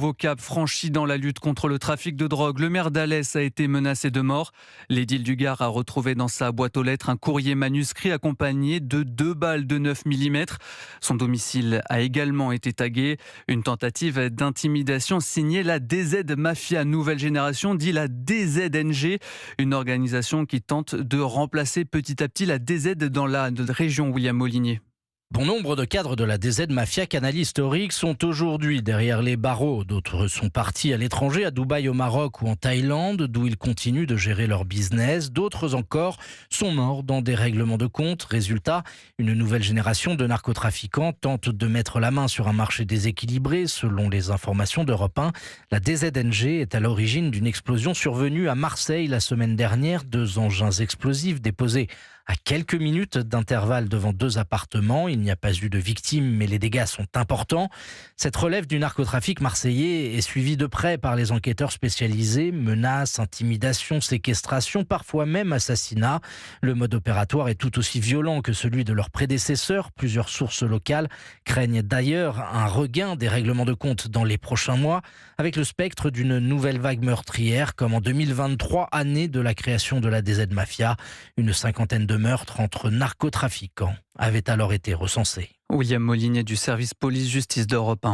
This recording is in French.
nouveau cap franchi dans la lutte contre le trafic de drogue. Le maire d'Alès a été menacé de mort. L'édile du Gard a retrouvé dans sa boîte aux lettres un courrier manuscrit accompagné de 2 balles de 9 mm. Son domicile a également été tagué. Une tentative d'intimidation signée la DZ Mafia Nouvelle Génération, dit la DZNG, une organisation qui tente de remplacer petit à petit la DZ dans la région William Molinier. Bon nombre de cadres de la DZ Mafia Canal Historique sont aujourd'hui derrière les barreaux. D'autres sont partis à l'étranger, à Dubaï, au Maroc ou en Thaïlande, d'où ils continuent de gérer leur business. D'autres encore sont morts dans des règlements de compte. Résultat, une nouvelle génération de narcotrafiquants tente de mettre la main sur un marché déséquilibré. Selon les informations d'Europe 1, la DZNG est à l'origine d'une explosion survenue à Marseille la semaine dernière. 2 engins explosifs déposés à quelques minutes d'intervalle devant 2 appartements. Il n'y a pas eu de victimes, mais les dégâts sont importants. Cette relève du narcotrafic marseillais est suivie de près par les enquêteurs spécialisés. Menaces, intimidations, séquestrations, parfois même assassinats. Le mode opératoire est tout aussi violent que celui de leurs prédécesseurs. Plusieurs sources locales craignent d'ailleurs un regain des règlements de compte dans les prochains mois, avec le spectre d'une nouvelle vague meurtrière, comme en 2023, année de la création de la DZ Mafia. Une cinquantaine de meurtres entre narcotrafiquants avaient alors été recensés. William Molinier du service police-justice d'Europe 1.